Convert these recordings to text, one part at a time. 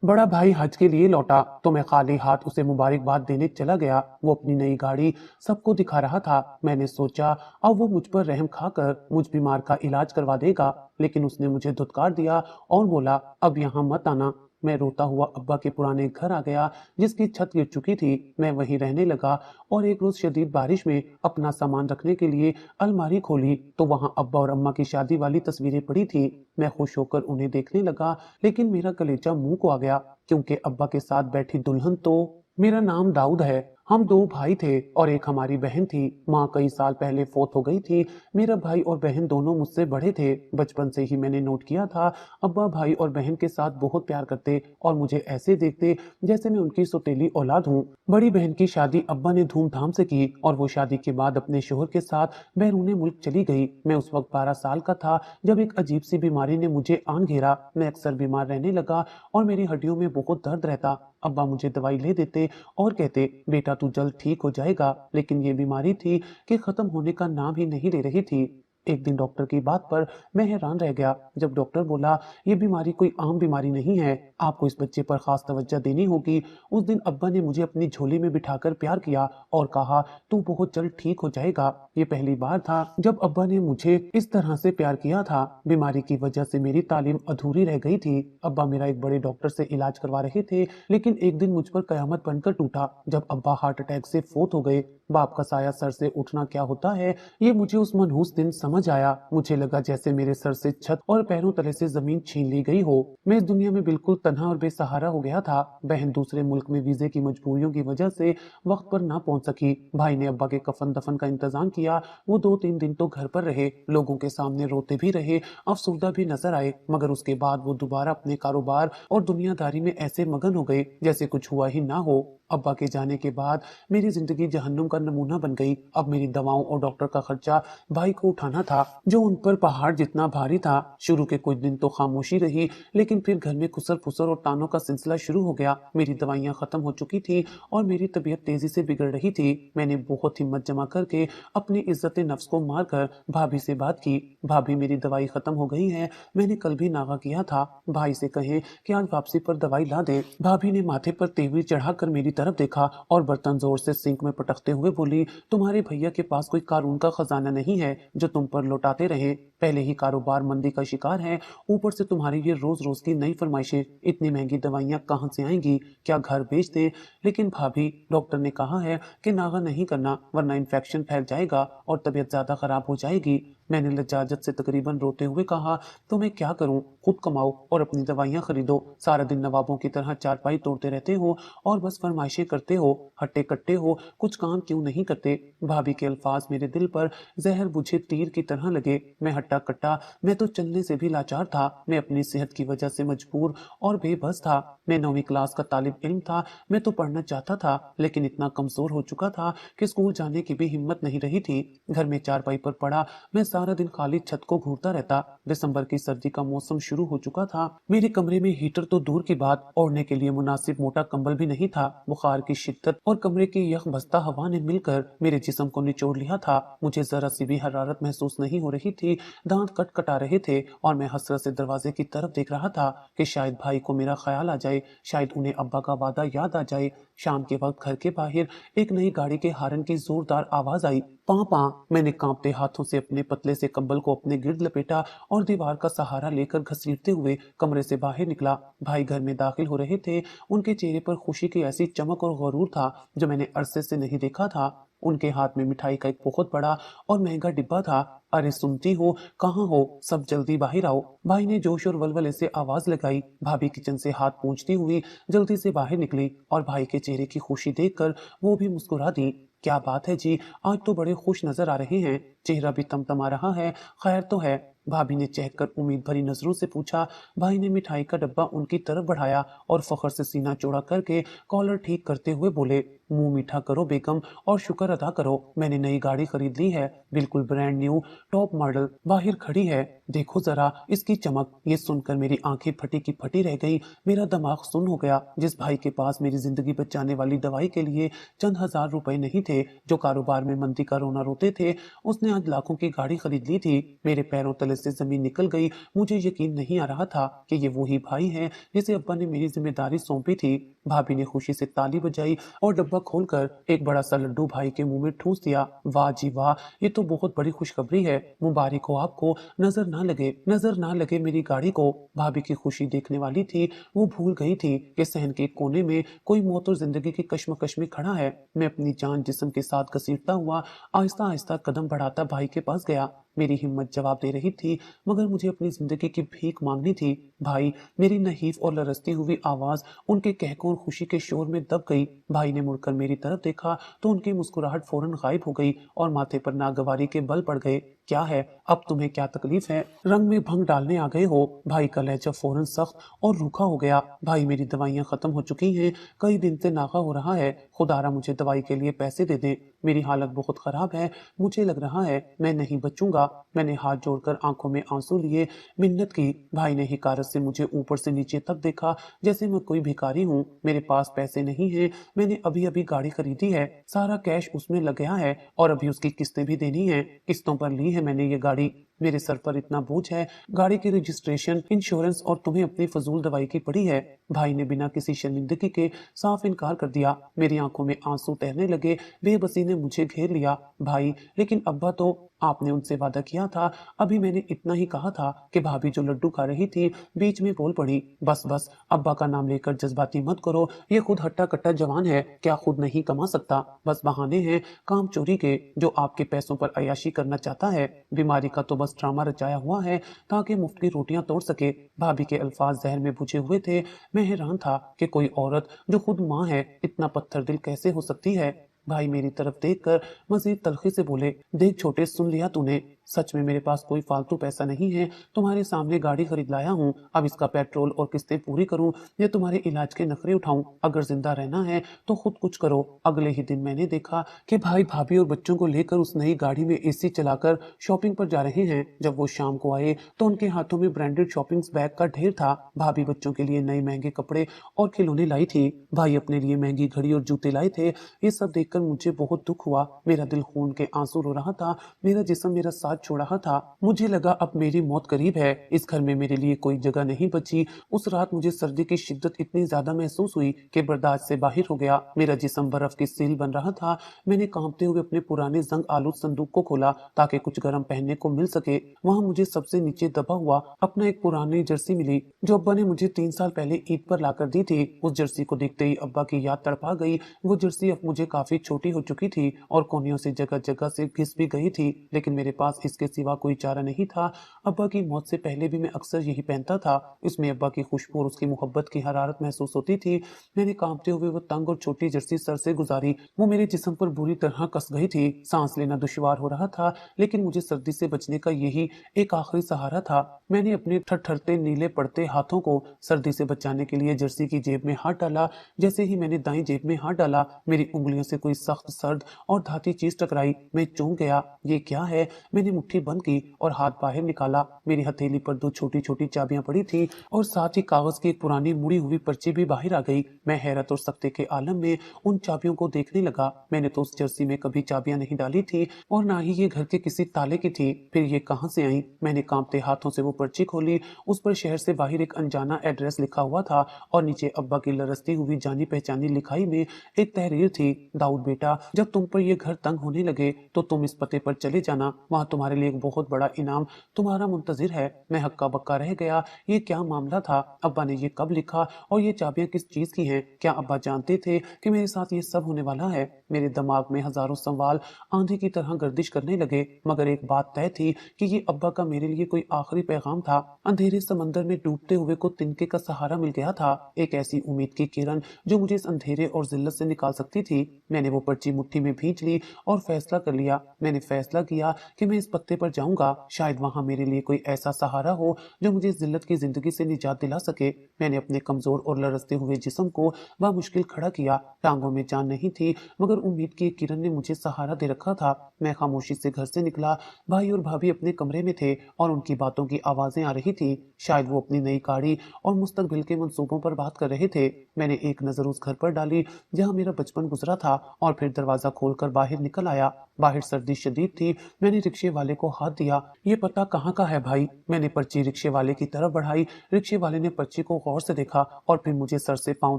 बड़ा भाई हज के लिए लौटा तो मैं खाली हाथ उसे मुबारकबाद देने चला गया। वो अपनी नई गाड़ी सबको दिखा रहा था। मैंने सोचा अब वो मुझ पर रहम खाकर मुझ बीमार का इलाज करवा देगा, लेकिन उसने मुझे धुतकार दिया और बोला अब यहाँ मत आना। मैं रोता हुआ अब्बा के पुराने घर आ गया जिसकी छत गिर चुकी थी। मैं वहीं रहने लगा और एक रोज शदीद बारिश में अपना सामान रखने के लिए अलमारी खोली तो वहां अब्बा और अम्मा की शादी वाली तस्वीरें पड़ी थी। मैं खुश होकर उन्हें देखने लगा, लेकिन मेरा कलेजा मुंह को आ गया क्योंकि अब्बा के साथ बैठी दुल्हन तो मेरा नाम दाऊद है। हम दो भाई थे और एक हमारी बहन थी। माँ कई साल पहले फोत हो गई थी। मेरा भाई और बहन दोनों मुझसे बड़े थे। बचपन से ही मैंने नोट किया था अब्बा भाई और बहन के साथ बहुत प्यार करते और मुझे ऐसे देखते जैसे मैं उनकी सौतेली औलाद हूँ। बड़ी बहन की शादी अब्बा ने धूमधाम से की और वो शादी के बाद अपने शोहर के साथ बैरून मुल्क चली गई। मैं उस वक्त 12 साल का था जब एक अजीब सी बीमारी ने मुझे आन घेरा। मैं अक्सर बीमार रहने लगा और मेरी हड्डियों में बहुत दर्द रहता। अब्बा मुझे दवाई ले देते और कहते बेटा तू जल्द ठीक हो जाएगा, लेकिन ये बीमारी थी कि खत्म होने का नाम ही नहीं ले रही थी। एक दिन डॉक्टर की बात पर मैं हैरान रह गया जब डॉक्टर बोला ये बीमारी कोई आम बीमारी नहीं है, आपको इस बच्चे पर खास तवज्जो देनी होगी। उस दिन अब्बा ने मुझे अपनी झोली में बिठाकर प्यार किया और कहा तू बहुत जल्द ठीक हो जाएगा। ये पहली बार था जब अब्बा ने मुझे इस तरह से प्यार किया था। बीमारी की वजह से मेरी तालीम अधूरी रह गई थी। अब्बा मेरा एक बड़े डॉक्टर से इलाज करवा रहे थे, लेकिन एक दिन मुझ पर कयामत बनकर टूटा जब अब्बा हार्ट अटैक से फोत हो गए। बाप का साया सर से उठना क्या होता है ये मुझे उस मनहूस दिन समझ आया। मुझे लगा जैसे मेरे सर से छत और पैरों तले से जमीन छीन ली गई हो। मैं इस दुनिया में बिल्कुल तन्हा और बेसहारा हो गया था। बहन दूसरे मुल्क में वीजे की मजबूरियों की वजह से वक्त पर ना पहुंच सकी। भाई ने अब्बा के कफन दफन का इंतजाम किया। वो 2-3 दिन तो घर पर रहे, लोगों के सामने रोते भी रहे, अफसुर्दा भी नजर आए, मगर उसके बाद वो दोबारा अपने कारोबार और दुनियादारी में ऐसे मगन हो गए जैसे कुछ हुआ ही ना हो। अब्बा के जाने के बाद मेरी जिंदगी जहन्नुम का नमूना बन गई। अब मेरी दवाओं और डॉक्टर का खर्चा भाई को उठाना था जो उन पर पहाड़ जितना भारी था। शुरू के कुछ दिन तो खामोशी रही, लेकिन फिर घर में खुसर फुसर और तानों का सिलसिला शुरू हो गया। मेरी दवाइयां खत्म हो चुकी थी और मेरी तबीयत तेजी से बिगड़ रही थी। मैंने बहुत हिम्मत जमा करके अपनी इज्जत नफ्स को मारकर भाभी से बात की। भाभी मेरी दवाई खत्म हो गई है, मैंने कल भी नागा किया था, भाई से कहें कि आज वापसी पर दवाई ला दे। भाभी ने माथे पर तेवरी चढ़ाकर मेरी तरफ देखा और बर्तन जोर से सिंक में पटकते हुए बोली तुम्हारे भैया के पास कोई कानून का खजाना नहीं है जो तुम पर लौटाते रहे। पहले ही कारोबार मंदी का शिकार है, ऊपर से तुम्हारी ये रोज रोज की नई फरमाइशें। इतनी महंगी दवाइयां कहां से आएंगी, क्या घर बेच दें? लेकिन भाभी डॉक्टर ने कहा है कि नागा नहीं करना वरना इन्फेक्शन फैल जाएगा और तबीयत ज्यादा खराब हो जाएगी। मैंने लजाजत से तकरीबन रोते हुए कहा तो मैं क्या करूं, खुद कमाओ और अपनी दवाइयां खरीदो। सारा दिन नवाबों की तरह चारपाई तोड़ते रहते हो और बस फरमाइशें करते हो, हट्टे कट्टे हो, कुछ काम क्यों नहीं करते? भाभी के अल्फाज मेरे दिल पर जहर बुझे तीर की तरह लगे। मैं हट्टा कट्टा, मैं तो चलने से भी लाचार था। मैं अपनी सेहत की वजह से मजबूर और बेबस था। मैं 9वीं क्लास का तालिब इल्म था। मैं तो पढ़ना चाहता था, लेकिन इतना कमजोर हो चुका था कि स्कूल जाने की भी हिम्मत नहीं रही थी। घर में चारपाई पर पड़ा मैं सारा दिन खाली छत को घूरता रहता। दिसंबर की सर्दी का मौसम शुरू हो चुका था। मेरे कमरे में हीटर तो दूर की बात, ओढ़ने के लिए मुनासिब मोटा कंबल भी नहीं था। बुखार की शिद्दत और कमरे की यख बस्ता हवा ने मिलकर मेरे जिस्म को निचोड़ लिया था। मुझे जरा सी भी हरारत महसूस नहीं हो रही थी। दांत कटकटा रहे थे और मैं हसरत से दरवाजे की तरफ देख रहा था कि शायद भाई को मेरा ख्याल आ जाए, शायद उन्हें अब्बा का वादा याद आ जाए। शाम के वक्त घर के बाहर एक नई गाड़ी के हारन की जोरदार आवाज आई, पां पां। मैंने कांपते हाथों से अपने पतले से कंबल को अपने गिर्द लपेटा और दीवार का सहारा लेकर घसीटते हुए कमरे से बाहर निकला। भाई घर में दाखिल हो रहे थे। उनके चेहरे पर खुशी की ऐसी चमक और गरूर था जो मैंने अरसे से नहीं देखा था। उनके हाथ में मिठाई का एक बहुत बड़ा और महंगा डिब्बा था। अरे सुनती हो, कहाँ हो, सब जल्दी बाहर आओ। भाई ने जोश और वलवले से आवाज लगाई। भाभी किचन से हाथ पोंछती हुई जल्दी से बाहर निकली और भाई के चेहरे की खुशी देखकर वो भी मुस्कुरा दी। क्या बात है जी, आज तो बड़े खुश नजर आ रहे हैं, चेहरा भी तमतमा रहा है, खैर तो है? भाभी ने चहकर उम्मीद भरी नजरों से पूछा। भाई ने मिठाई का डब्बा उनकी तरफ बढ़ाया और फखर से सीना चौड़ा करके कॉलर ठीक करते हुए बोले, मुंह मीठा करो बेगम और शुक्र अदा करो, मैंने नई गाड़ी खरीद ली है, बिल्कुल ब्रांड न्यू टॉप मॉडल, बाहर खड़ी है, देखो जरा इसकी चमक। ये सुनकर मेरी आंखें फटी की फटी रह गई। मेरा दिमाग सुन्न हो गया। जिस भाई के पास मेरी जिंदगी बचाने वाली दवाई के लिए चंद हजार रुपए नहीं थे, जो कारोबार में मंदी का रोना रोते थे, उसने आज लाखों की गाड़ी खरीद ली थी। मेरे पैरों तले गले से जमीन निकल गई। मुझे यकीन नहीं आ रहा था कि ये वही भाई है जिसे अब्बा ने मेरी जिम्मेदारी सौंपी थी। भाभी ने खुशी से ताली बजाई और डब्बा खोलकर एक बड़ा सा लड्डू भाई के मुंह में ठूंस दिया। वाह जी वाह, ये तो बहुत बड़ी खुशखबरी है, मुबारक हो आपको। नजर ना लगे मेरी गाड़ी को। भाभी की खुशी देखने वाली थी। वो भूल गई थी कि सहन के कोने में कोई मौत और जिंदगी की कश्मकश में खड़ा है। मैं अपनी जान जिस्म के साथ घसीटता हुआ आहिस्ता आहिस्ता कदम बढ़ाता भाई के पास गया। मेरी हिम्मत जवाब दे रही थी, मगर मुझे अपनी जिंदगी की भीख मांगनी थी। भाई, मेरी नहीफ और लरसती हुई आवाज उनके कहकों और खुशी के शोर में दब गई। भाई ने मुड़कर मेरी तरफ देखा तो उनकी मुस्कुराहट फौरन गायब हो गई और माथे पर नागवारी के बल पड़ गए। क्या है, अब तुम्हें क्या तकलीफ है? रंग में भंग डालने आ गए हो? भाई का लहजा फौरन सख्त और रूखा हो गया। भाई, मेरी दवाइयां खत्म हो चुकी हैं, कई दिन से नागा हो रहा है, खुदारा मुझे दवाई के लिए पैसे दे दे। मेरी हालत बहुत खराब है, मुझे लग रहा है मैं नहीं बचूंगा। मैंने हाथ जोड़कर आंखों में आंसू लिए मिन्नत की। भाई ने हिकारत से मुझे ऊपर से नीचे तक देखा, जैसे मैं कोई भिखारी हूँ। मेरे पास पैसे नहीं है, मैंने अभी अभी गाड़ी खरीदी है, सारा कैश उसमें लग गया है और अभी उसकी किस्तें भी देनी है। किस्तों पर ली है मैंने ये गाड़ी। मेरे सर पर इतना बोझ है, गाड़ी की रजिस्ट्रेशन, इंश्योरेंस और तुम्हें अपनी फजूल दवाई की पड़ी है। भाई ने बिना किसी शर्मिंदगी के साफ इनकार कर दिया। मेरी आंखों में आंसू तैरने लगे। बेबसी ने मुझे घेर लिया। भाई, लेकिन अब्बा तो आपने उनसे वादा किया था। अभी मैंने इतना ही कहा था कि भाभी जो लड्डू खा रही थी बीच में बोल पड़ी, बस बस, अब्बा का नाम लेकर जज्बाती मत करो। ये खुद हट्टा कट्टा जवान है, क्या खुद नहीं कमा सकता? बस बहाने हैं काम चोरी के, जो आपके पैसों पर अयाशी करना चाहता है। बीमारी का तो बस ड्रामा रचाया हुआ है ताकि मुफ्त की रोटियां तोड़ सके। भाभी के अल्फाज जहन में बुझे हुए थे। मैं हैरान था कि कोई औरत जो खुद माँ है इतना पत्थर दिल कैसे हो सकती है। भाई मेरी तरफ देखकर मजीद तलखी से बोले, देख छोटे, सुन लिया तूने, सच में मेरे पास कोई फालतू पैसा नहीं है। तुम्हारे सामने गाड़ी खरीद लाया हूँ, अब इसका पेट्रोल और किस्तें पूरी करूँ या तुम्हारे इलाज के नखरे उठाऊं? अगर जिंदा रहना है तो खुद कुछ करो। अगले ही दिन मैंने देखा कि भाई भाभी और बच्चों को लेकर उस नई गाड़ी में एसी चलाकर शॉपिंग पर जा रहे हैं। जब वो शाम को आए तो उनके हाथों में ब्रांडेड शॉपिंग बैग का ढेर था। भाभी बच्चों के लिए नए महंगे कपड़े और खिलौने लाई थी। भाई अपने लिए महंगी घड़ी और जूते लाए थे। ये सब देखकर मुझे बहुत दुख हुआ। मेरा दिल खून के आंसू रो रहा था, मेरा जिस्म मेरा साथ छोड़ रहा था। मुझे लगा अब मेरी मौत करीब है, इस घर में मेरे लिए कोई जगह नहीं बची। उस रात मुझे सर्दी की शिद्दत इतनी ज्यादा महसूस हुई कि बर्दाश्त से बाहर हो गया। मेरा जिस्म बर्फ की सील बन रहा था। मैंने कांपते हुए अपने पुराने जंग आलूद संदूक को खोला ताकि कुछ गर्म पहनने को मिल सके। वहां मुझे सबसे नीचे दबा हुआ अपना एक पुरानी जर्सी मिली जो अब्बा ने मुझे 3 साल पहले ईद पर लाकर दी थी। उस जर्सी को देखते ही अब्बा की याद तड़पा गई। वो जर्सी अब मुझे काफी छोटी हो चुकी थी और कोनियों से जगह जगह से घिस भी गई थी, लेकिन मेरे पास इसके सिवा कोई चारा नहीं था। अब्बा की मौत से पहले भी मैं अक्सर यही पहनता था। इसमें अब्बा की खुशबू और उसकी मोहब्बत की हरारत महसूस होती थी। मैंने कांपते हुए वो तंग और छोटी जर्सी सर से गुजारी। वो मेरे जिस्म पर बुरी तरह कस गई थी। सांस लेना दुश्वार हो रहा था, लेकिन मुझे सर्दी से बचने का यही एक आखिरी सहारा था। मैंने अपने ठठरते नीले पड़ते हाथों को सर्दी से बचाने के लिए जर्सी की जेब में हाथ डाला। जैसे ही मैंने दाईं जेब में हाथ डाला, मेरी उंगलियों से कोई सख्त, सर्द और धाती चीज टकराई। मैं चौंक गया। ये क्या है? मैंने मुट्ठी बंद की और हाथ बाहर निकाला। मेरी हथेली पर 2 छोटी छोटी चाबियां पड़ी थी और साथ ही कागज की एक पुरानी मुड़ी हुई पर्ची भी बाहर आ गई। मैं हैरत और सख्ते के आलम में उन चाबियों को देखने लगा। मैंने तो उस जर्सी में कभी चाबियां नहीं डाली थी और ना ही ये घर के किसी ताले की थी। फिर ये कहां से आई? मैंने कांपते हाथों से वो पर्ची खोली। उस पर शहर से बाहर एक अनजाना एड्रेस लिखा हुआ था और नीचे अब्बा की लरसती हुई जानी पहचानी लिखाई में एक तहरीर थी, दाऊद बेटा, जब तुम पर ये घर तंग होने लगे तो तुम इस पते पर चले जाना, वहां तुम्हारे लिए एक बहुत बड़ा इनाम तुम्हारा मुंतजिर है। मैं हक्का बक्का रह गया। ये क्या मामला था? अब्बा ने ये कब लिखा और ये चाबियां किस चीज की हैं? क्या अब्बा जानते थे कि मेरे साथ ये सब होने वाला है? मेरे दिमाग में हजारों सवाल आंधी की तरह गर्दिश करने लगे, मगर एक बात तय थी कि ये अब्बा का मेरे लिए कोई आखिरी पैगाम था। अंधेरे समंदर में डूबते हुए को तिनके का सहारा मिल गया था, एक ऐसी उम्मीद की किरण जो मुझे इस अंधेरे और जिल्लत से निकाल सकती थी। मैंने वो पर्ची मुट्ठी में भींच ली और फैसला कर लिया। मैंने फैसला किया कि मैं इस पत्ते पर जाऊंगा, शायद वहां मेरे लिए कोई ऐसा सहारा हो जो मुझे इस जिल्लत की जिंदगी से निजात दिला सके। मैंने अपने कमजोर और लरसते हुए जिस्म को बामुश्किल खड़ा किया। टांगों में जान नहीं थी, मगर उम्मीद की एक किरण ने मुझे सहारा दे रखा था। मैं खामोशी से घर से निकला। भाई और भाभी अपने कमरे में थे और उनकी बातों की आवाजें आ रही थी। शायद वो अपनी नई गाड़ी और मुस्तकबिल के मंसूबों पर बात कर रहे थे। मैंने एक नजर उस घर पर डाली जहां मेरा बचपन गुजरा था और फिर दरवाजा खोलकर बाहर निकल आया। बाहर सर्दी शदीद थी। मैंने रिक्शे والے को हाथ दिया। ये पता कहाँ का है भाई? मैंने पर्ची रिक्शे वाले की तरफ बढ़ाई। रिक्शे वाले ने पर्ची को गौर से देखा और फिर मुझे सर से पांव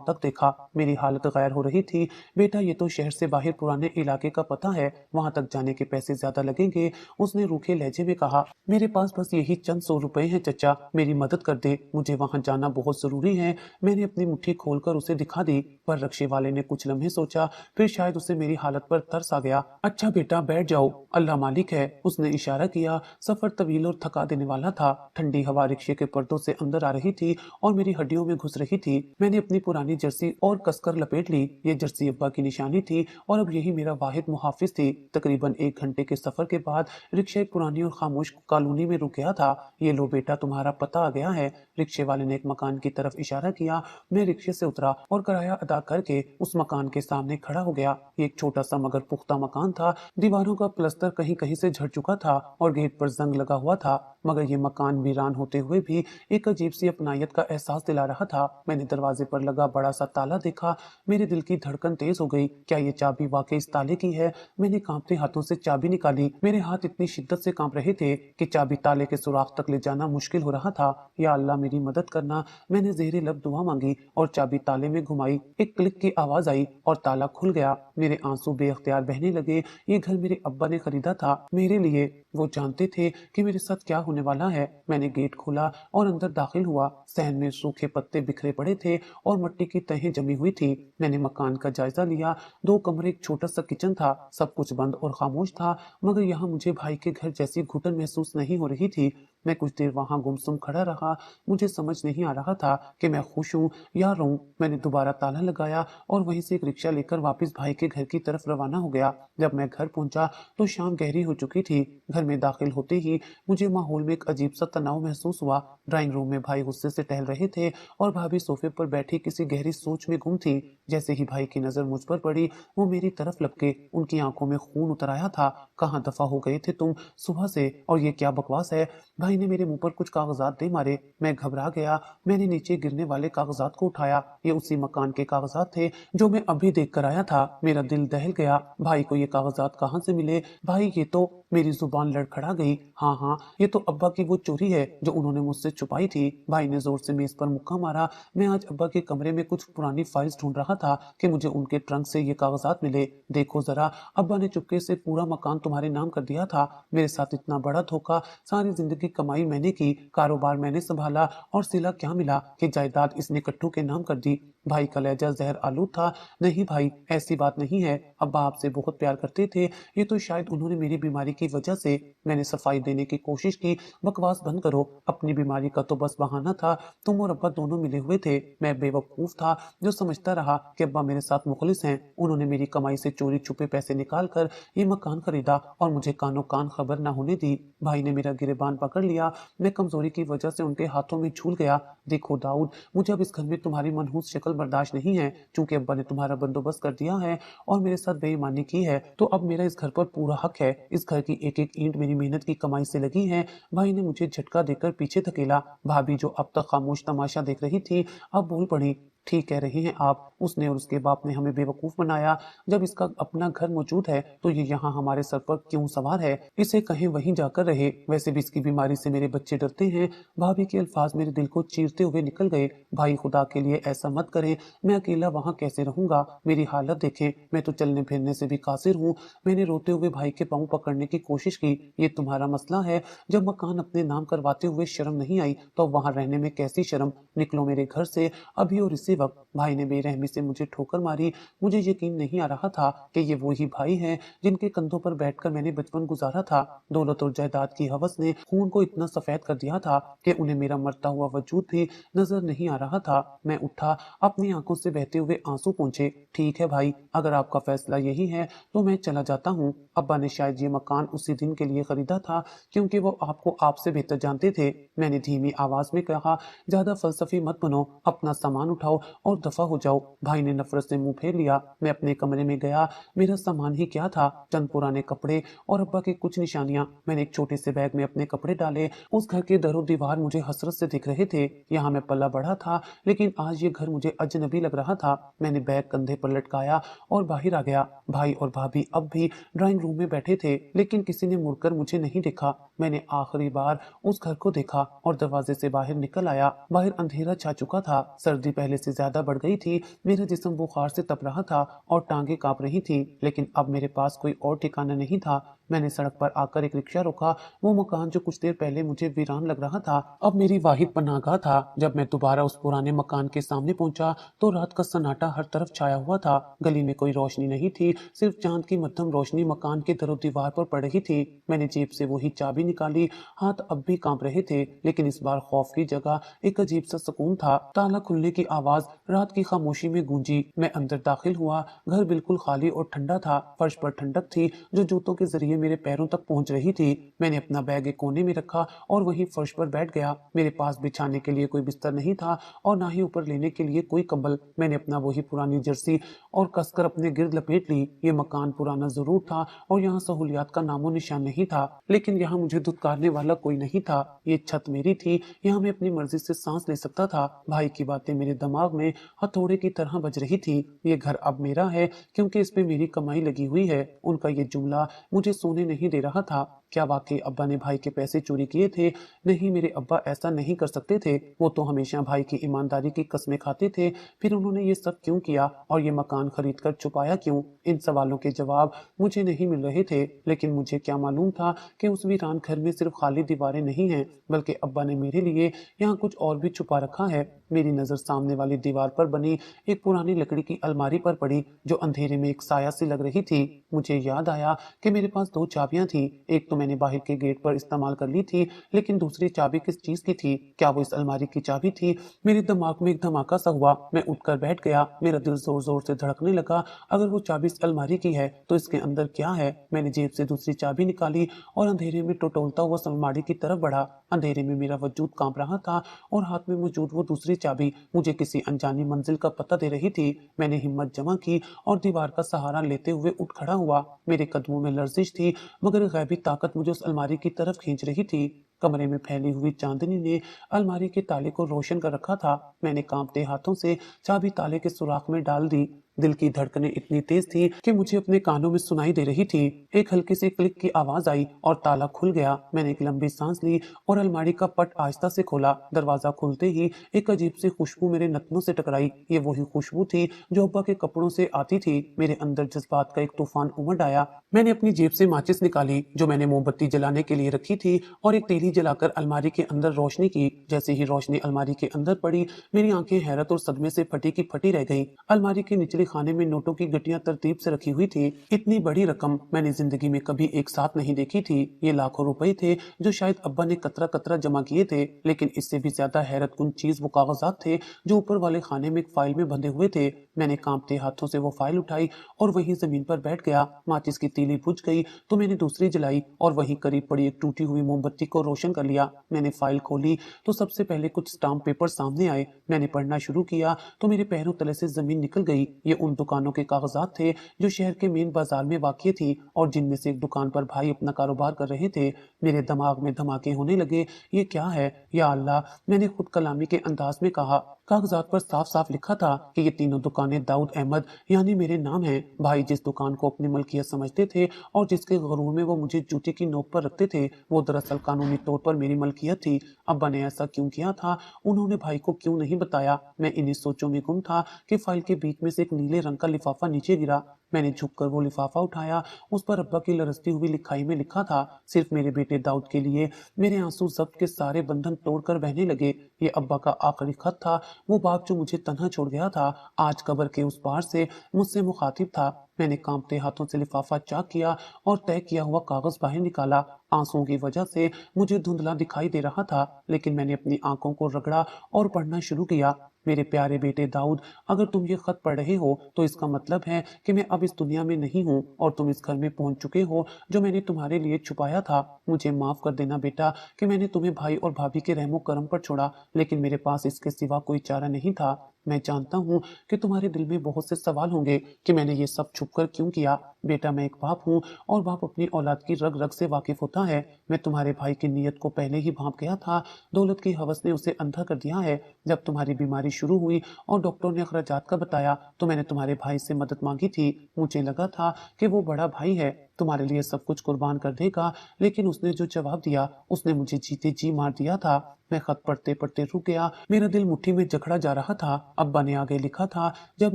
तक देखा। मेरी हालत गैर हो रही थी। बेटा, ये तो शहर से बाहर पुराने इलाके का पता है, वहां तक जाने के पैसे ज्यादा लगेंगे, उसने रूखे लहजे में कहा। मेरे पास बस यही चंद 100 रुपए हैं चचा, मेरी मदद कर दे, मुझे वहां जाना बहुत जरूरी है। मैंने अपनी मुट्ठी खोलकर उसे दिखा दी, पर रिक्शे वाले ने कुछ लम्हे सोचा, फिर शायद उसे मेरी हालत पर तरस आ गया। अच्छा बेटा बैठ जाओ, अल्लाह मालिक है, उसने इशारा किया। सफर तवील और थका देने वाला था। ठंडी हवा रिक्शे के पर्दों से अंदर आ रही थी और मेरी हड्डियों में घुस रही थी। मैंने अपनी पुरानी जर्सी और कसकर लपेट ली। ये जर्सी अब्बा की निशानी थी और अब यही मेरा वाहिद मुहाफिज थी। तकरीबन 1 घंटे के सफर के बाद रिक्शा एक पुरानी और खामोश कॉलोनी में रुक गया था। ये लो बेटा, तुम्हारा पता आ गया है। रिक्शे वाले ने एक मकान की तरफ इशारा किया। मैं रिक्शे से उतरा और किराया अदा करके उस मकान के सामने खड़ा हो गया। ये एक छोटा सा मगर पुख्ता मकान था। दीवारों का प्लस्तर कहीं कहीं से झड़ चुका था और गेट पर जंग लगा हुआ था, मगर ये मकान वीरान होते हुए भी एक अजीब सी अपनायत का एहसास दिला रहा था। मैंने दरवाजे पर लगा बड़ा सा ताला देखा। मेरे दिल की धड़कन तेज हो गई। क्या ये चाबी वाकई इस ताले की है? मैंने कांपते हाथों से चाबी निकाली। मेरे हाथ इतनी शिद्दत से कांप रहे थे कि चाबी ताले के सुराख तक ले जाना मुश्किल हो रहा था। या अल्लाह मेरी मदद करना। मैंने ज़ेरे लब दुआ मांगी और चाबी ताले में घुमाई। एक क्लिक की आवाज आई और ताला खुल गया। मेरे आंसू बेअख्तियार बहने लगे। ये घर मेरे अब्बा ने खरीदा था मेरे लिए। वो जानते थे कि मेरे साथ क्या होने वाला है। मैंने गेट खोला और अंदर दाखिल हुआ। सहन में सूखे पत्ते बिखरे पड़े थे और मिट्टी की तहें जमी हुई थी। मैंने मकान का जायजा लिया। 2 कमरे, एक छोटा सा किचन था। सब कुछ बंद और खामोश था, मगर यहाँ मुझे भाई के घर जैसी घुटन महसूस नहीं हो रही थी। मैं कुछ देर वहां गुमसुम खड़ा रहा। मुझे समझ नहीं आ रहा था कि मैं खुश हूँ या रोऊं। मैंने दोबारा ताला लगाया और वहीं से एक रिक्शा लेकर वापस भाई के घर की तरफ रवाना हो गया। जब मैं घर पहुंचा तो शाम गहरी हो चुकी थी। घर में दाखिल होते ही मुझे माहौल में एक अजीब सा तनाव महसूस हुआ। ड्राइंग रूम में भाई गुस्से से टहल रहे थे और भाभी सोफे पर बैठी किसी गहरी सोच में गुम थी। जैसे ही भाई की नजर मुझ पर पड़ी, वो मेरी तरफ लपके। उनकी आंखों में खून उतर आया था। कहाँ दफा हो गए थे तुम सुबह से, और ये क्या बकवास है? भाई ने मेरे मुंह पर कुछ कागजात दे मारे। मैं घबरा गया। मैंने नीचे गिरने वाले कागजात को उठाया। ये उसी मकान के कागजात थे जो मैं अभी देख कर आया था। मेरा दिल दहल गया। भाई को ये कागजात कहाँ से मिले? भाई ये तो, मेरी जुबान लड़खड़ा गई। हाँ हाँ, ये तो अब्बा की वो चोरी है जो उन्होंने मुझसे छुपाई थी। भाई ने जोर से मेज पर मुक्का मारा। मैं आज अब्बा के कमरे में कुछ पुरानी फाइल्स ढूंढ रहा था कि मुझे उनके ट्रंक से ये कागजात मिले। देखो जरा, अब्बा ने चुपके से पूरा मकान तुम्हारे नाम कर दिया था। मेरे साथ इतना बड़ा धोखा। सारी जिंदगी कमाई मैंने की, कारोबार मैंने संभाला, और सिला क्या मिला कि जायदाद इसने कट्टू के नाम कर दी। भाई का लहजा जहर आलूद था। नहीं भाई, ऐसी बात नहीं है। अब्बा आपसे बहुत प्यार करते थे। ये तो शायद उन्होंने मेरी बीमारी की वजह से। मैंने सफाई देने की कोशिश की। बकवास बंद करो, अपनी बीमारी का तो बस बहाना था। तुम और अब्बा दोनों मिले हुए थे। मैं बेवकूफ था जो समझता रहा कि अब्बा मेरे साथ मुखलिस हैं। उन्होंने मेरी कमाई से चोरी छुपे पैसे निकाल कर ये मकान खरीदा और मुझे कानो कान खबर न होने दी। भाई ने मेरा गिरेबान पकड़ लिया। मैं कमजोरी की वजह से उनके हाथों में झूल गया। देखो दाऊद, मुझे अब इस घर में तुम्हारी मनहूस शक्ल बर्दाश्त नहीं है। चूंकि अब्बा ने तुम्हारा बंदोबस्त कर दिया है और मेरे साथ बेईमानी की है, तो अब मेरा इस घर पर पूरा हक है। इस घर की एक एक ईंट मेरी मेहनत की कमाई से लगी है। भाई ने मुझे झटका देकर पीछे धकेला। भाभी जो अब तक खामोश तमाशा देख रही थी, अब बोल पड़ी। ठीक कह रही हैं आप, उसने और उसके बाप ने हमें बेवकूफ बनाया। जब इसका अपना घर मौजूद है तो ये यहाँ हमारे सर पर क्यों सवार है? इसे कहीं वहीं जाकर रहे। वैसे भी इसकी बीमारी से मेरे बच्चे डरते हैं। भाभी के अल्फाज मेरे दिल को चीरते हुए निकल गए। भाई खुदा के लिए ऐसा मत करें, मैं अकेला वहाँ कैसे रहूंगा? मेरी हालत देखें, मैं तो चलने फिरने से भी कासिर हूँ। मैंने रोते हुए भाई के पाँव पकड़ने की कोशिश की। ये तुम्हारा मसला है। जब मकान अपने नाम करवाते हुए शर्म नहीं आई तो वहाँ रहने में कैसी शर्म? निकलो मेरे घर से अभी और इसी वक्त। भाई ने बेरहमी से मुझे ठोकर मारी। मुझे यकीन नहीं आ रहा था कि ये वही भाई हैं जिनके कंधों पर बैठकर मैंने बचपन गुजारा था। दौलत और जायदाद की हवस ने खून को इतना सफेद कर दिया था कि उन्हें मेरा मरता हुआ वजूद भी नजर नहीं आ रहा था। मैं उठा, अपनी आंखों से बहते हुए आंसू पहुंचे। ठीक है भाई, अगर आपका फैसला यही है तो मैं चला जाता हूँ। अब्बा ने शायद ये मकान उसी दिन के लिए खरीदा था क्योंकि वो आपको आपसे बेहतर जानते थे। मैंने धीमी आवाज में कहा, ज्यादा फलसफी मत बनो, अपना सामान उठाओ और दफा हो जाओ। भाई ने नफरत से मुंह फेर लिया। मैं अपने कमरे में गया। मेरा सामान ही क्या था, चंद पुराने कपड़े और अब्बा की कुछ निशानियां। मैंने एक छोटे से बैग में अपने कपड़े डाले। उस घर के दरो दीवार मुझे हसरत से दिख रहे थे। यहाँ मैं पला बढ़ा था, लेकिन आज ये घर मुझे अजनबी लग रहा था। मैंने बैग कंधे पर लटकाया और बाहर आ गया। भाई और भाभी अब भी ड्राइंग रूम में बैठे थे, लेकिन किसी ने मुड़कर मुझे नहीं देखा। मैंने आखिरी बार उस घर को देखा और दरवाजे से बाहर निकल आया। बाहर अंधेरा छा चुका था। सर्दी पहले से ज्यादा बढ़ गई थी। मेरा जिस्म बुखार से तप रहा था और टांगे कांप रही थी, लेकिन अब मेरे पास कोई और ठिकाना नहीं था। मैंने सड़क पर आकर एक रिक्शा रोका। वो मकान जो कुछ देर पहले मुझे वीरान लग रहा था, अब मेरी वाहिद पनाहगाह था। जब मैं दोबारा उस पुराने मकान के सामने पहुंचा तो रात का सन्नाटा हर तरफ छाया हुआ था। गली में कोई रोशनी नहीं थी, सिर्फ चांद की मध्यम रोशनी मकान के दरो दीवार पर पड़ रही थी। मैंने जेब से वही चाबी निकाली। हाथ अब भी कांप रहे थे, लेकिन इस बार खौफ की जगह एक अजीब सा सुकून था। ताला खुलने की आवाज रात की खामोशी में गूंजी। मैं अंदर दाखिल हुआ। घर बिल्कुल खाली और ठंडा था। फर्श पर ठंडक थी जो जूतों के जरिए मेरे पैरों तक पहुंच रही थी। मैंने अपना बैग एक कोने में रखा और वहीं फर्श पर बैठ गया। मेरे पास बिछाने के लिए कोई बिस्तर नहीं था और ना ही ऊपर लेने के लिए कोई कंबल। मैंने अपना वही पुरानी जर्सी और कसकर अपने गिर्द लपेट ली। ये मकान पुराना जरूर था और यहाँ सहूलियात का नामो निशान नहीं था, लेकिन यहाँ मुझे धुतकारने वाला कोई नहीं था। ये छत मेरी थी। यहाँ मैं अपनी मर्जी से सांस ले सकता था। भाई की बातें मेरे दिमाग में हथौड़े की तरह बज रही थी। ये घर अब मेरा है क्योंकि इसमें मेरी कमाई लगी हुई है। उनका ये जुमला मुझे सोने नहीं दे रहा था। क्या वाकई अब्बा ने भाई के पैसे चोरी किए थे? नहीं, मेरे अब्बा ऐसा नहीं कर सकते थे। वो तो हमेशा भाई की ईमानदारी की कस्में खाते थे। फिर उन्होंने ये सब क्यों किया और ये मकान खरीद कर छुपाया क्यों? इन सवालों के जवाब मुझे नहीं मिल रहे थे, लेकिन मुझे क्या मालूम था कि उस वीरान घर में सिर्फ खाली दीवारें नहीं हैं, बल्कि अब्बा ने मेरे लिए यहाँ कुछ और भी छुपा रखा है। मेरी नजर सामने वाली दीवार पर बनी एक पुरानी लकड़ी की अलमारी पर पड़ी, जो अंधेरे में एक साया सी लग रही थी। मुझे याद आया कि मेरे पास दो चाबियां थी। एक तो मैंने बाहर के गेट पर इस्तेमाल कर ली थी, लेकिन दूसरी चाबी किस चीज की थी? क्या वो इस अलमारी की चाबी थी? मेरे दिमाग में एक धमाका सा हुआ। मैं उठकर बैठ गया। मेरा दिल जोर जोर से धड़कने लगा। अगर वो चाबी इस अलमारी की है तो इसके अंदर क्या है? मैंने जेब से दूसरी चाबी निकाली और अंधेरे में टटोलता हुआ उस अलमारी की तरफ बढ़ा। अंधेरे में मेरा वजूद कांप रहा था और हाथ में मौजूद वो दूसरी चाबी मुझे किसी अनजानी मंजिल का पता दे रही थी। मैंने हिम्मत जमा की और दीवार का सहारा लेते हुए उठ खड़ा हुआ। मेरे कदमों में लर्जिश थी, मगर गैबी ताकत मुझे उस अलमारी की तरफ खींच रही थी। कमरे में फैली हुई चांदनी ने अलमारी के ताले को रोशन कर रखा था। मैंने कांपते हाथों से चाबी ताले के सुराख में डाल दी। दिल की धड़कनें इतनी तेज थी कि मुझे अपने कानों में सुनाई दे रही थी। एक हल्की सी क्लिक की आवाज आई और ताला खुल गया। मैंने एक लंबी सांस ली और अलमारी का पट आहिस्ता से खोला। दरवाजा खुलते ही एक अजीब सी खुशबू मेरे नथनों से टकराई। ये वही खुशबू थी जो अब्बा के कपड़ों से आती थी। मेरे अंदर जज्बात का एक तूफान उमड़ आया। मैंने अपनी जेब से माचिस निकाली जो मैंने मोमबत्ती जलाने के लिए रखी थी और एक तीली जलाकर अलमारी के अंदर रोशनी की। जैसे ही रोशनी अलमारी के अंदर पड़ी, मेरी आंखें हैरत और सदमे से फटी की फटी रह गईं। अलमारी के निचले खाने में नोटों की गड्डियां तरतीब से रखी हुई थी। इतनी बड़ी रकम मैंने जिंदगी में कभी एक साथ नहीं देखी थी। ये लाखों रुपए थे जो शायद अब्बा ने कतरा कतरा जमा किए थे, लेकिन इससे भी ज्यादा हैरत कुन चीज वो कागजात थे जो ऊपर वाले खाने में एक फाइल में बंधे हुए थे। मैंने कांपते हाथों से वो फाइल उठाई और वहीं जमीन पर बैठ गया। माचिस की तीली बुझ गई तो मैंने दूसरी जलाई और वहीं करीब पड़ी एक टूटी हुई मोमबत्ती को रोशन कर लिया। मैंने फाइल खोली तो सबसे पहले कुछ स्टाम्प पेपर सामने आए। मैंने पढ़ना शुरू किया तो मेरे पैरों तले से जमीन निकल गई। ये उन दुकानों के कागजात थे जो शहर के मेन बाजार में वाक़ई थी और जिनमें से एक दुकान पर भाई अपना कारोबार कर रहे थे। मेरे दिमाग में धमाके होने लगे। ये क्या है या अल्लाह, मैंने खुद कलामी के अंदाज में कहा। कागजात पर साफ साफ लिखा था कि ये तीनों दुकानें दाऊद अहमद यानी मेरे नाम हैं। भाई जिस दुकान को अपनी मलकियत समझते थे और जिसके गरूर में वो मुझे जूते की नोक पर रखते थे, वो दरअसल कानूनी तौर पर मेरी मलकियत थी। अब्बा ने ऐसा क्यों किया था? उन्होंने भाई को क्यों नहीं बताया? मैं इन्हीं सोचों में गुम था कि फाइल के बीच में से एक नीले रंग का लिफाफा नीचे गिरा। मैंने झुककर वो लिफाफा उठाया। उस पर अब्बा की लरसती हुई लिखाई में लिखा था, सिर्फ मेरे बेटे दाऊद के लिए। मेरे आंसू जब्त के सारे बंधन तोड़कर बहने लगे। ये अब्बा का आखिरी खत था। वो बाप जो मुझे तन्हा छोड़ गया था, आज कब्र के उस पार से मुझसे मुखातिब था। मैंने कांपते हाथों से लिफाफा चाक किया और तय किया हुआ कागज बाहर निकाला। आंसुओं की वजह से मुझे धुंधला दिखाई दे रहा था, लेकिन मैंने अपनी आंखों को रगड़ा और पढ़ना शुरू किया। मेरे प्यारे बेटे दाऊद, अगर तुम ये खत पढ़ रहे हो तो इसका मतलब है कि मैं अब इस दुनिया में नहीं हूँ और तुम इस घर में पहुंच चुके हो जो मैंने तुम्हारे लिए छुपाया था। मुझे माफ कर देना बेटा कि मैंने तुम्हें भाई और भाभी के रहमो करम पर छोड़ा, लेकिन मेरे पास इसके सिवा कोई चारा नहीं था। मैं जानता हूँ कि तुम्हारे दिल में बहुत से सवाल होंगे कि मैंने ये सब छुप कर क्यों किया। बेटा, मैं एक बाप हूँ और बाप अपनी औलाद की रग रग से वाकिफ होता है। मैं तुम्हारे भाई की नीयत को पहले ही भांप गया था। दौलत की हवस ने उसे अंधा कर दिया है। जब तुम्हारी बीमारी शुरू हुई और डॉक्टर ने अखराजात का बताया तो मैंने तुम्हारे भाई से मदद मांगी थी। मुझे लगा था कि वो बड़ा भाई है, तुम्हारे लिए सब कुछ कुर्बान कर देगा, लेकिन उसने जो जवाब दिया उसने मुझे जीते जी मार दिया था। मैं खत पढ़ते पढ़ते रुक गया। मेरा दिल मुट्ठी में जकड़ा जा रहा था। अब्बा ने आगे लिखा था, जब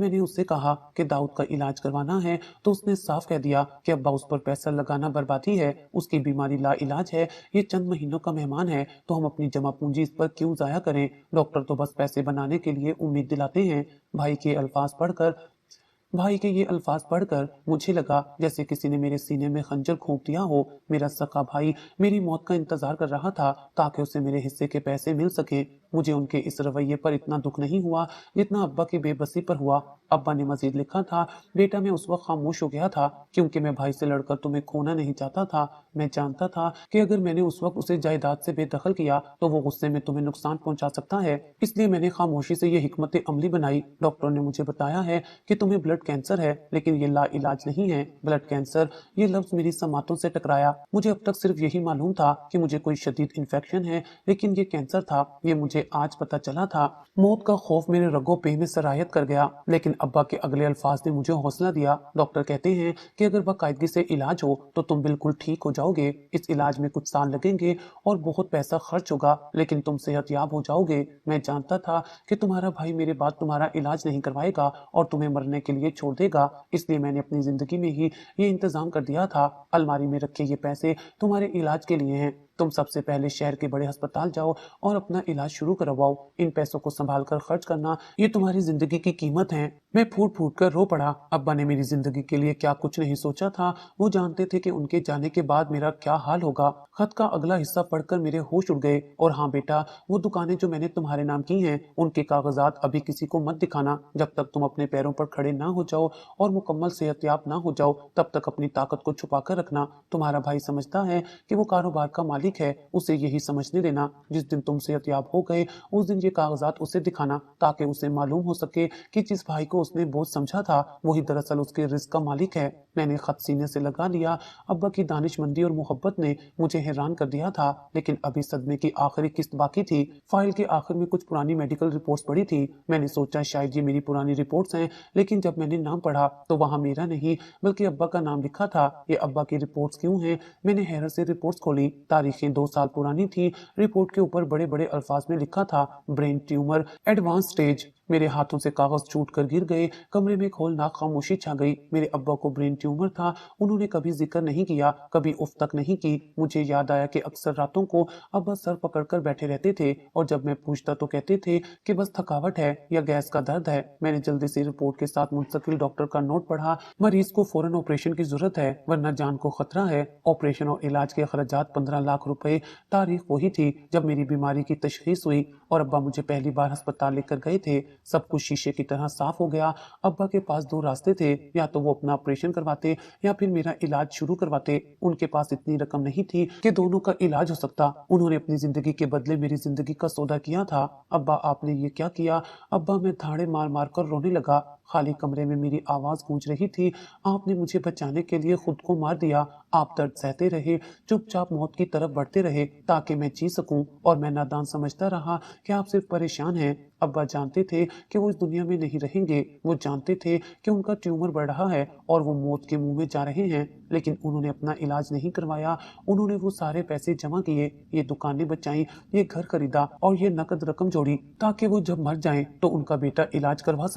मैंने उससे कहा कि दाऊद का इलाज करवाना है तो उसने साफ कह दिया कि अब्बा उस पर पैसा लगाना बर्बादी है, उसकी बीमारी ला इलाज है, ये चंद महीनों का मेहमान है तो हम अपनी जमा पूंजी इस पर क्यों जाया करें। डॉक्टर तो बस पैसे बनाने के लिए उम्मीद दिलाते हैं। भाई के ये अल्फाज पढ़कर मुझे लगा जैसे किसी ने मेरे सीने में खंजर घोंप दिया हो। मेरा सका भाई मेरी मौत का इंतजार कर रहा था ताकि उसे मेरे हिस्से के पैसे मिल सके। मुझे उनके इस रवैये पर इतना दुख नहीं हुआ जितना अब्बा की बेबसी पर हुआ। अब्बा ने मजीद लिखा था, बेटा मैं उस वक्त खामोश हो गया था क्योंकि मैं भाई से लड़कर तुम्हें खोना नहीं चाहता था। मैं जानता था कि अगर मैंने उस वक्त उसे जायदाद से बेदखल किया तो वो गुस्से में तुम्हें नुकसान पहुंचा सकता है, इसलिए मैंने खामोशी से ये हिकमत अमली बनाई। डॉक्टर ने मुझे बताया है कि तुम्हें ब्लड कैंसर है, लेकिन ये ला इलाज नहीं है। ब्लड कैंसर, ये लफ्ज मेरी समातों से टकराया। मुझे अब तक सिर्फ यही मालूम था कि मुझे कोई शदीद इन्फेक्शन है, लेकिन ये कैंसर था, ये मुझे आज पता चला था। मौत का खौफ मेरे रगो पे में सरायत कर गया, लेकिन अब्बा के अगले अल्फाज ने मुझे हौसला दिया। डॉक्टर कहते हैं कि अगर बाकायदगी से इलाज हो तो तुम बिल्कुल ठीक हो जाओगे। इस इलाज में कुछ साल लगेंगे और बहुत पैसा खर्च होगा, लेकिन तुम सेहतयाब हो जाओगे। मैं जानता था कि तुम्हारा भाई मेरे बाद तुम्हारा इलाज नहीं करवाएगा और तुम्हें मरने के लिए छोड़ देगा, इसलिए मैंने अपनी जिंदगी में ही ये इंतजाम कर दिया था। अलमारी में रखे ये पैसे तुम्हारे इलाज के लिए हैं। तुम सबसे पहले शहर के बड़े अस्पताल जाओ और अपना इलाज शुरू करवाओ। इन पैसों को संभाल कर खर्च करना, ये तुम्हारी जिंदगी की कीमत है। मैं फूट फूट कर रो पड़ा। अब्बा ने मेरी जिंदगी के लिए क्या कुछ नहीं सोचा था। वो जानते थे कि उनके जाने के बाद मेरा क्या हाल होगा। खत का अगला हिस्सा पढ़कर मेरे होश उड़ गए। और हाँ बेटा, वो दुकानें जो मैंने तुम्हारे नाम की हैं, उनके कागजात अभी किसी को मत दिखाना। जब तक तुम अपने पैरों पर खड़े ना हो जाओ और मुकम्मल सेहतयाब ना हो जाओ, तब तक अपनी ताकत को छुपा कर रखना। तुम्हारा भाई समझता है कि वो कारोबार का मालिक है, उसे यही समझने देना। जिस दिन तुम सेहतयाब हो गए उस दिन ये कागजात उसे दिखाना, ताकि उसे मालूम हो सके कि जिस भाई को उसने बोझ समझा था वही दरअसल उसके रिस्क का मालिक है। मैंने खत सीने से लगा लिया। अब्बा की दानिशमंदी और मोहब्बत ने मुझे हैरान कर दिया था, लेकिन अभी सदमे की आखिरी किस्त बाकी थी। फाइल के आखिर में कुछ पुरानी मेडिकल रिपोर्ट्स पड़ी थी। मैंने सोचा शायद ये मेरी पुरानी रिपोर्ट्स हैं, लेकिन जब मैंने नाम पढ़ा तो वहां मेरा नहीं बल्कि अब्बा का नाम लिखा था। ये अब्बा की रिपोर्ट्स क्यों हैं? मैंने हैरत से रिपोर्ट्स खोली। तारीखें 2 साल पुरानी थी। रिपोर्ट के ऊपर बड़े बड़े अल्फाज में लिखा था, ब्रेन ट्यूमर एडवांस स्टेज। मेरे हाथों से कागज छूट कर गिर गए। कमरे में खोलनाक खामोशी छा गई। मेरे अब्बा को ब्रेन ट्यूमर था। उन्होंने कभी जिक्र नहीं किया, कभी उफ तक नहीं की। मुझे याद आया कि अक्सर रातों को अब्बा सर पकड़कर बैठे रहते थे और जब मैं पूछता तो कहते थे कि बस थकावट है या गैस का दर्द है। मैंने जल्दी से रिपोर्ट के साथ मुंतकिल डॉक्टर का नोट पढ़ा। मरीज को फौरन ऑपरेशन की जरूरत है वरना जान को खतरा है। ऑपरेशन और इलाज के खर्चात 15 लाख रुपए। तारीख वही थी जब मेरी बीमारी की तशखीस हुई और अब्बा मुझे पहली बार अस्पताल लेकर गए थे। सब कुछ शीशे की तरह साफ हो गया। अब्बा के पास 2 रास्ते थे, या तो वो अपना ऑपरेशन करवाते या फिर मेरा इलाज शुरू करवाते। उनके पास इतनी रकम नहीं थी कि दोनों का इलाज हो सकता। उन्होंने अपनी जिंदगी के बदले मेरी जिंदगी का सौदा किया था। अब्बा आपने ये क्या किया? अब्बा, मैं धाड़े मार मार कर रोने लगा। खाली कमरे में मेरी आवाज गूंज रही थी, आपने मुझे बचाने के लिए खुद को मार दिया। आप दर्द सहते रहे, चुपचाप मौत की तरफ बढ़ते रहे ताकि मैं जी सकूं, और मैं नादान समझता रहा कि आप सिर्फ परेशान हैं। अब्बा जानते थे कि वो इस दुनिया में नहीं रहेंगे। वो जानते थे कि उनका ट्यूमर बढ़ रहा है और वो मौत के मुंह में जा रहे हैं, लेकिन उन्होंने अपना इलाज नहीं करवाया। उन्होंने वो सारे पैसे जमा किए, ये दुकानें बचाई, ये घर खरीदा और ये नकद रकम जोड़ी ताकि वो जब मर जाएं तो उनका बेटा इलाज करवा सके।